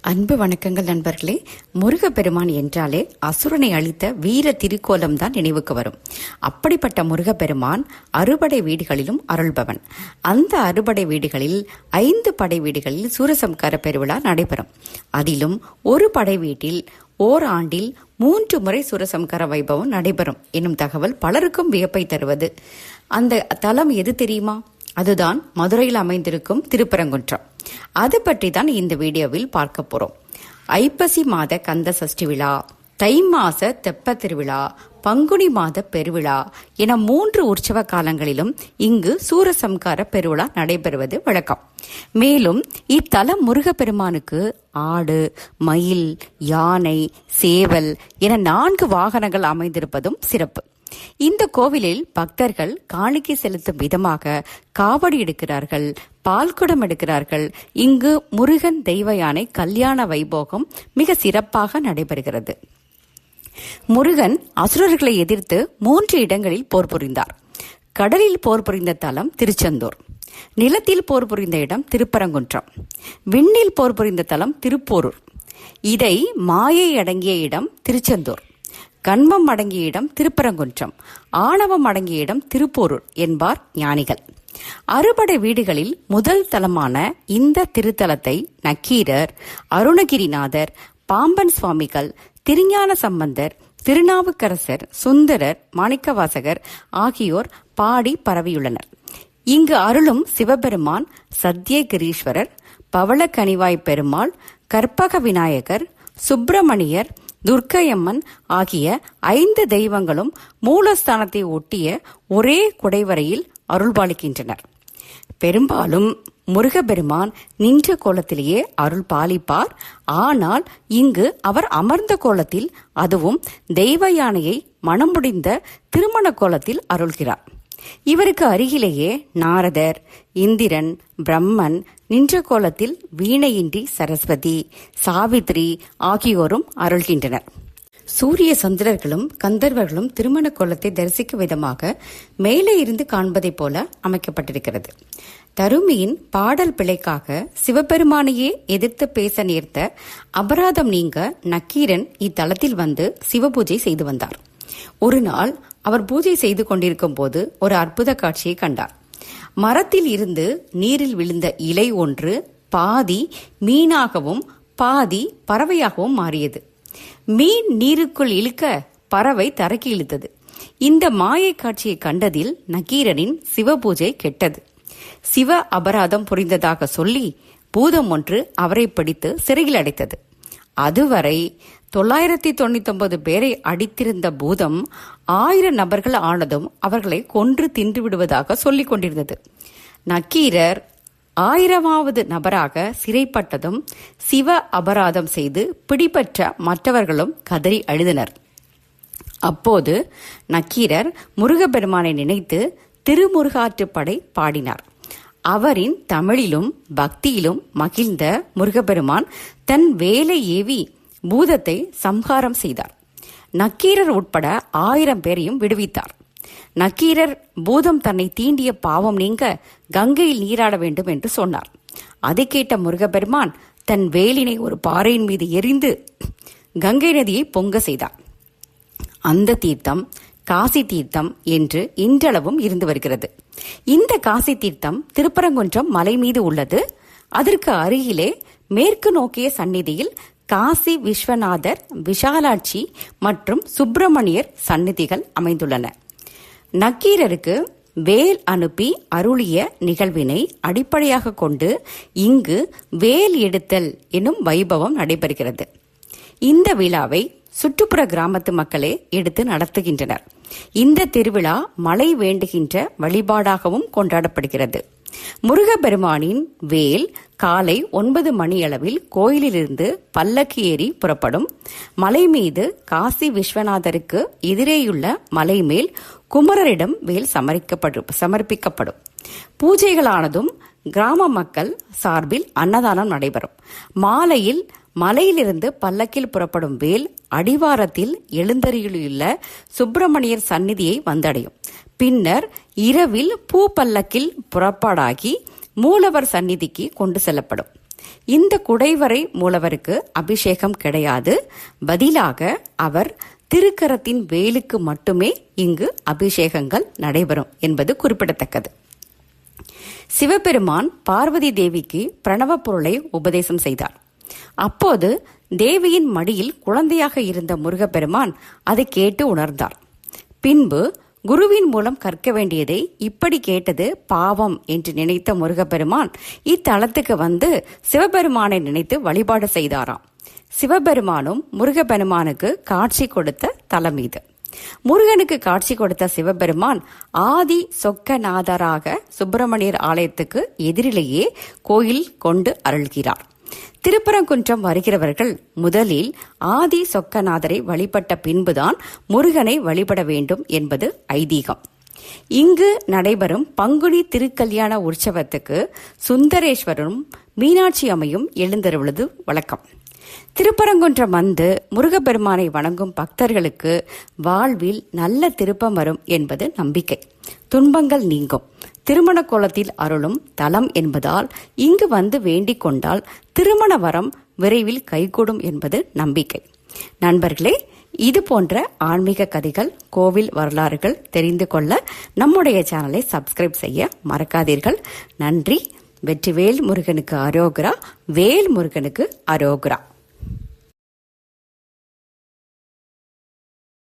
அன்பு வணக்கங்கள் நண்பர்களே. முருகப்பெருமான் என்றாலே அசுரனை அழித்த வீர திருக்கோலம் தான் நினைவுக்கு வரும். அப்படிப்பட்ட முருகப்பெருமான் அறுபடை வீடுகளிலும் அருள்பவன். அந்த அறுபடை வீடுகளில் 5 படை வீடுகளில் சூரசம்கார பெருவிழா நடைபெறும். அதிலும் ஒரு படை வீட்டில் ஓராண்டில் 3 முறை சூரசம்கார வைபவம் நடைபெறும் என்னும் தகவல் பலருக்கும் வியப்பை தருவது. அந்த தலம் எது தெரியுமா? அதுதான் மதுரையில் அமைந்திருக்கும் திருப்பரங்குன்றம். அது பற்றி தான் இந்த வீடியோவில் பார்க்க போறோம். ஐப்பசி மாத கந்த சஷ்டி விழா, தை மாச தெப்ப திருவிழா, பங்குனி மாத பெருவிழா என 3 உற்சவ காலங்களிலும் இங்கு சூரசம்கார பெருவிழா நடைபெறுவது வழக்கம். மேலும் இத்தலம் முருகப்பெருமானுக்கு ஆடு, மயில், யானை, சேவல் என 4 வாகனங்கள் அமைந்திருப்பதும் சிறப்பு. இந்த கோவிலில் பக்தர்கள் காணிக்கை செலுத்தும் விதமாக காவடி எடுக்கிறார்கள், பால்குடம் எடுக்கிறார்கள். இங்கு முருகன் தெய்வ யானை கல்யாண வைபோகம் மிக சிறப்பாக நடைபெறுகிறது. முருகன் அசுரர்களை எதிர்த்து 3 இடங்களில் போர் புரிந்தார். கடலில் போர் புரிந்த தலம் திருச்செந்தூர், நிலத்தில் போர் புரிந்த இடம் திருப்பரங்குன்றம், விண்ணில் போர் புரிந்த தலம் திருப்போரூர். இதை மாயை அடங்கிய இடம் திருச்செந்தூர், கண்மம் அடங்கிய இடம் திருப்பரங்குன்றம், ஆணவம் அடங்கிய இடம் திருப்போரூர் என்பார் ஞானிகள். அறுபடை வீடுகளில் முதல் தலமான இந்த திருத்தலத்தை நக்கீரர், அருணகிரிநாதர், பாம்பன் சுவாமிகள், திருஞான சம்பந்தர், திருநாவுக்கரசர், சுந்தரர், மாணிக்கவாசகர் ஆகியோர் பாடி பரவியுள்ளனர். இங்கு அருளும் சிவபெருமான் சத்தியகிரீஸ்வரர், பவளக்கனிவாய் பெருமாள், கற்பக விநாயகர், சுப்பிரமணியர், துர்க்கையம்மன் ஆகிய 5 தெய்வங்களும் மூலஸ்தானத்தை ஒட்டிய ஒரே குடைவரையில் அருள்பாலிக்கின்றனர். பெரும்பாலும் முருகப்பெருமான் நின்ற கோலத்திலேயே அருள் பாலிப்பார். ஆனால் இங்கு அவர் அமர்ந்த கோலத்தில், அதுவும் தெய்வ யானையை மனம் முடிந்த திருமண கோலத்தில் அருள்கிறார். இவருக்கு அருகிலேயே நாரதர், இந்திரன், பிரம்மன், நின்ற கோலத்தில் வீணையின்றி சரஸ்வதி, சாவித்ரி ஆகியோரும் அருள்கின்றனர். சூரிய சந்திரர்களும் கந்தர்வர்களும் திருமண கோலத்தை தரிசிக்கும் விதமாக மேலே இருந்து காண்பதைப் போல அமைக்கப்பட்டிருக்கிறது. தருமியின் பாடல் பிழைக்காக சிவபெருமானையே எதிர்த்து பேச நேர்த்த அபராதம் நீங்க நக்கீரன் இத்தலத்தில் வந்து சிவபூஜை செய்து வந்தார். ஒரு நாள் அவர் பூஜை செய்து கொண்டிருக்கும் போது ஒரு அற்புத காட்சியை கண்டார். மரத்தில் இருந்து நீரில் விழுந்த இலை ஒன்று பாதி மீனாகவும் பாதி பறவையாகவும் மாறியது. மீன் நீருக்குள் இழுக்க பறவை தரைக்கு இழுத்தது. இந்த மாயை காட்சியை கண்டதில் நக்கீரனின் சிவபூஜை கெட்டது. சிவ அபராதம் புரிந்ததாக சொல்லி பூதம் ஒன்று அவரை பிடித்து சிறையில் அடைத்தது. அதுவரை 999 பேரை அடித்திருந்த பூதம் 1000 நபர்கள் ஆனதும் அவர்களை கொன்று தின்று விடுவதாக சொல்லிக் கொண்டிருந்தது. நக்கீரர் 1000வது நபராக சிறைப்பட்டதும் சிவ அபராதம் செய்து பிடிபட்ட மற்றவர்களும் கதறி அழுதனர். அப்போது நக்கீரர் முருகப்பெருமானை நினைத்து திருமுருகாற்றுப்படை பாடினார். அவரின் தமிழிலும் பக்தியிலும் மகிழ்ந்த முருகப்பெருமான் தன் வேலை ஏவி பூதத்தை சம்ஹாரம் செய்தார். நக்கீரர் உட்பட 1000 பேரையும் விடுவித்தார். நக்கீரர் பூதம் தன்னை தீண்டிய பாவம் நீங்க கங்கையில் நீராட வேண்டும் என்று சொன்னார். அதை கேட்ட முருகப்பெருமான் தன் வேலினை ஒரு பாறையின் மீது எறிந்து கங்கை நதியை பொங்க செய்தார். அந்த தீர்த்தம் காசி தீர்த்தம் என்று இன்றளவும் இருந்து வருகிறது. இந்த காசி தீர்த்தம் திருப்பரங்குன்றம் மலை மீது உள்ளது. அதற்கு அருகிலே மேற்கு நோக்கிய சந்நிதியில் காசி விஸ்வநாதர், விஷாலாட்சி மற்றும் சுப்பிரமணியர் சந்நிதிகள் அமைந்துள்ளன. நக்கீரருக்கு வேல் அனுப்பி அருளிய நிகழ்வினை அடிப்படையாக கொண்டு இங்கு வேல் எடுத்தல் எனும் வைபவம் நடைபெறுகிறது. இந்த விழாவை சுற்றுப்புற கிராமத்து மக்களே எடுத்து நடத்துகின்றனர். இந்த திருவிழா மழை வேண்டுகின்ற வழிபாடாகவும் கொண்டாடப்படுகிறது. முருகப்பெருமானின் வேல் காலை 9 மணியளவில் கோயிலிலிருந்து பல்லக்கு ஏறி புறப்படும். மலை மீது காசி விஸ்வநாதருக்கு எதிரேயுள்ள மலை மேல் குமரரிடம் வேல் சமர்ப்பிக்கப்படும். பூஜைகளானதும் கிராம மக்கள் சார்பில் அன்னதானம் நடைபெறும். மாலையில் மலையிலிருந்து பல்லக்கில் புறப்படும் வேல் அடிவாரத்தில் எழுந்தருளியுள்ள சுப்பிரமணியர் சந்நிதியை வந்தடையும். பின்னர் இரவில் பூ பல்லக்கில் புறப்பாடாகி மூலவர் சந்நிதிக்கு கொண்டு செல்லப்படும். இந்த குடைவரை மூலவருக்கு அபிஷேகம் கிடையாது. பதிலாக அவர் திருக்கரத்தின் வேலுக்கு மட்டுமே இங்கு அபிஷேகங்கள் நடைபெறும் என்பது குறிப்பிடத்தக்கது. சிவபெருமான் பார்வதி தேவிக்கு பிரணவ பொருளை உபதேசம் செய்தார். அப்போது தேவியின் மடியில் குழந்தையாக இருந்த முருகப்பெருமான் அதை கேட்டு உணர்ந்தார். பின்பு குருவின் மூலம் கற்க வேண்டியதை இப்படி கேட்டது பாவம் என்று நினைத்த முருகப்பெருமான் இத்தலத்துக்கு வந்து சிவபெருமானை நினைத்து வழிபாடு செய்தாராம். சிவபெருமானும் முருகப்பெருமானுக்கு காட்சி கொடுத்த தலம் இது. முருகனுக்கு காட்சி கொடுத்த சிவபெருமான் ஆதி சொக்கநாதராக சுப்பிரமணியர் ஆலயத்துக்கு எதிரிலேயே கோயில் கொண்டு அருள்கிறார். திருப்பரங்குன்றம் வருகிறவர்கள் முதலில் ஆதி சொக்கநாதரை வழிபட்ட பின்புதான் முருகனை வழிபட வேண்டும் என்பது ஐதீகம். இங்கு நடைபெறும் பங்குனி திருக்கல்யாண உற்சவத்துக்கு சுந்தரேஸ்வரரும் மீனாட்சி அம்மையும் எழுந்தருளுவது வழக்கம். திருப்பரங்குன்றம் வந்து முருகப்பெருமானை வணங்கும் பக்தர்களுக்கு வாழ்வில் நல்ல திருப்பம் வரும் என்பது நம்பிக்கை. துன்பங்கள் நீங்கும். திருமண கோலத்தில் அருளும் தலம் என்பதால் இங்கு வந்து வேண்டிக் கொண்டால் திருமண வரம் விரைவில் கைகூடும் என்பது நம்பிக்கை. நண்பர்களே, இது போன்ற ஆன்மீக கதைகள், கோவில் வரலாறுகள் தெரிந்து கொள்ள நம்முடைய சேனலை சப்ஸ்கிரைப் செய்ய மறக்காதீர்கள். நன்றி. வெற்றிவேல் முருகனுக்கு அரோகரா. வேல் முருகனுக்கு அரோகரா.